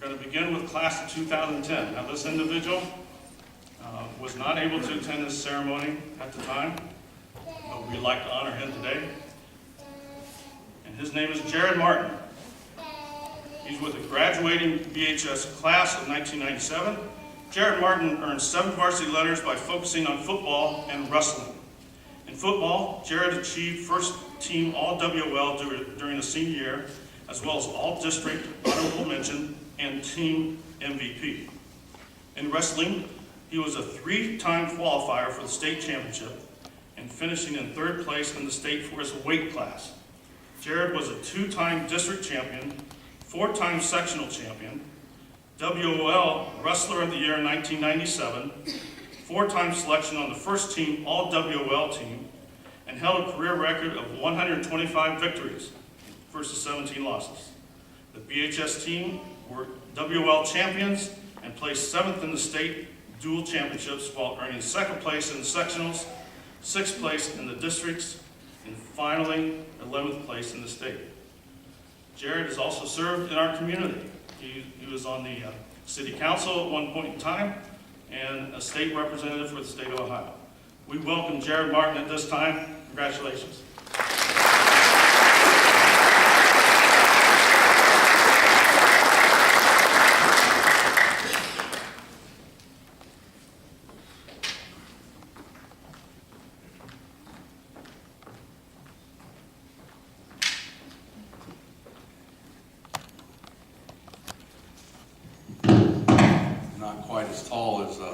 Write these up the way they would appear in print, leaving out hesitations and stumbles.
going to begin with class of 2010. Now this individual was not able to attend this ceremony at the time, but we'd like to honor him today. And his name is Jarrod Martin. He's with a graduating BHS class of 1997. Jarrod Martin earned 7 varsity letters by focusing on football and wrestling. In football, Jarrod achieved first team All-WL during the senior year, as well as All-District, honorable mention, and team MVP. In wrestling, he was a 3-time qualifier for the state championship and finishing in 3rd place in the state for his weight class. Jarrod was a 2-time district champion, 4-time sectional champion, WOL Wrestler of the Year in 1997, 4-time selection on the first team All-WOL team, and held a career record of 125 victories versus 17 losses. The BHS team were WOL champions and placed 7th in the state dual championships while earning 2nd place in the sectionals, 6th place in the districts, and finally 11th place in the state. Jarrod has also served in our community. He was on the city council at one point in time and a state representative for the state of Ohio. We welcome Jarrod Martin at this time. Congratulations. Not quite as tall as a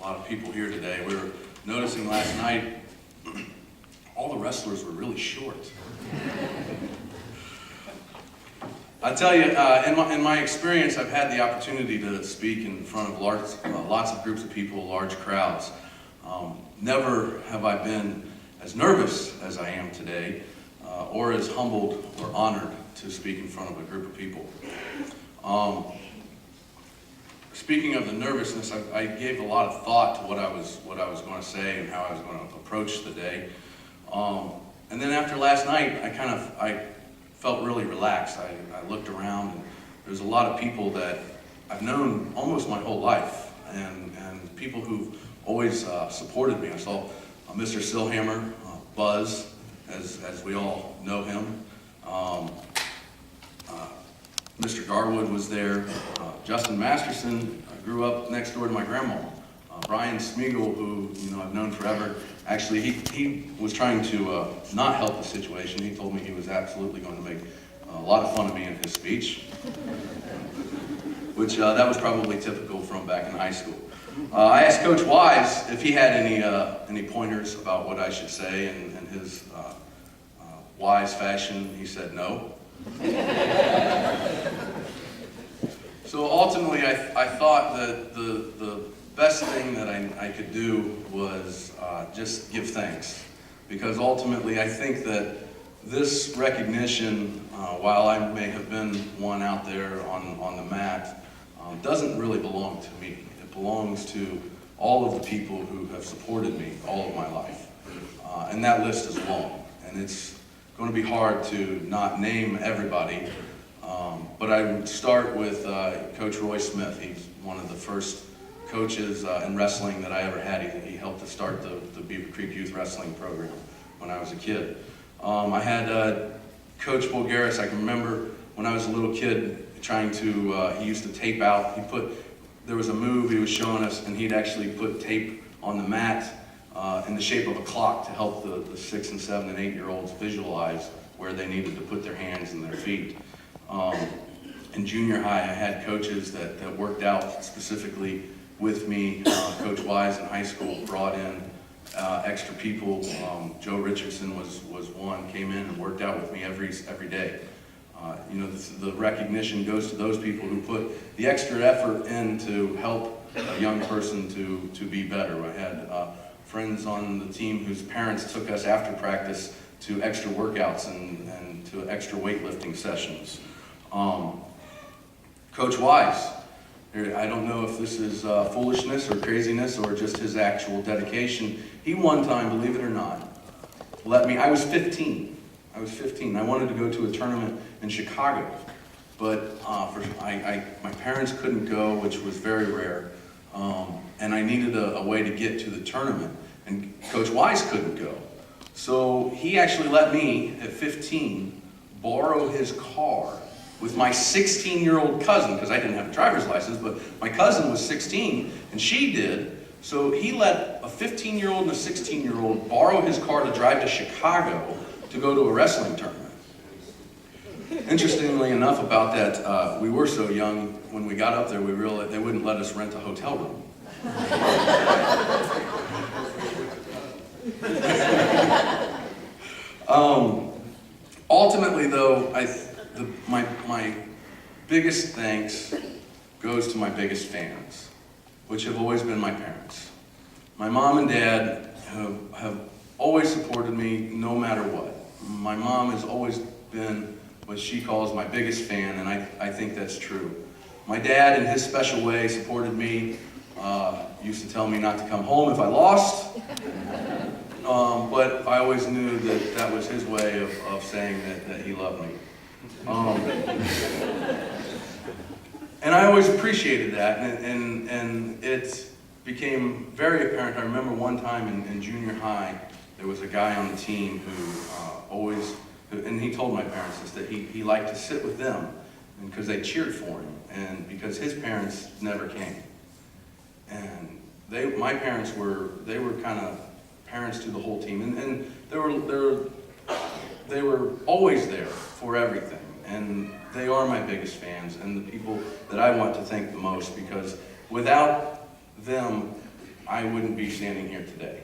lot of people here today. We were noticing last night all the wrestlers were really short. I tell you, in my experience, I've had the opportunity to speak in front of lots of groups of people, large crowds. Never have I been as nervous as I am today, or as humbled or honored to speak in front of a group of people. Speaking of the nervousness, I gave a lot of thought to what I was going to say and how I was going to approach the day. And then after last night, I felt really relaxed. I looked around, and there's a lot of people that I've known almost my whole life, and people who've always supported me. I saw Mr. Silhammer, Buzz, as we all know him. Mr. Garwood was there. Justin Masterson grew up next door to my grandma. Brian Smeagol, who I've known forever, actually he was trying to not help the situation. He told me he was absolutely going to make a lot of fun of me in his speech, which that was probably typical from back in high school. I asked Coach Wise if he had any pointers about what I should say, and in his wise fashion, he said no. So ultimately, I thought that the best thing that I could do was just give thanks, because ultimately I think that this recognition, while I may have been one out there on the mat, doesn't really belong to me. It belongs to all of the people who have supported me all of my life, and that list is long, and it's going to be hard to not name everybody. But I would start with Coach Roy Smith. He's one of the first coaches in wrestling that I ever had. He helped to start the Beavercreek youth wrestling program when I was a kid. I had Coach Bulgaris. I can remember when I was a little kid trying to, he used to tape out. There was a move he was showing us, and he'd actually put tape on the mat in the shape of a clock to help the 6 and 7 and 8-year-olds visualize where they needed to put their hands and their feet. In junior high, I had coaches that worked out specifically with me. Coach Wise in high school brought in extra people. Joe Richardson was one, came in and worked out with me every day. The recognition goes to those people who put the extra effort in to help a young person to be better. I had friends on the team whose parents took us after practice to extra workouts and to extra weightlifting sessions. Coach Wise, I don't know if this is foolishness or craziness or just his actual dedication. He one time, believe it or not, I was 15. I wanted to go to a tournament in Chicago. but my parents couldn't go, which was very rare, and I needed a way to get to the tournament, and Coach Wise couldn't go. So he actually let me, at 15, borrow his car with my 16-year-old cousin, because I didn't have a driver's license, but my cousin was 16, and she did. So he let a 15-year-old and a 16-year-old borrow his car to drive to Chicago to go to a wrestling tournament. Interestingly enough about that, we were so young, when we got up there, we realized they wouldn't let us rent a hotel room. Ultimately, though, my biggest thanks goes to my biggest fans, which have always been my parents. My mom and dad have always supported me no matter what. My mom has always been what she calls my biggest fan, and I think that's true. My dad, in his special way, supported me, used to tell me not to come home if I lost, but I always knew that that was his way of saying that he loved me. And I always appreciated that, and it became very apparent. I remember one time in junior high, there was a guy on the team who and he told my parents this, that he liked to sit with them because they cheered for him, and because his parents never came. And my parents were kind of parents to the whole team, and they were always there for everything. And they are my biggest fans and the people that I want to thank the most, because without them, I wouldn't be standing here today.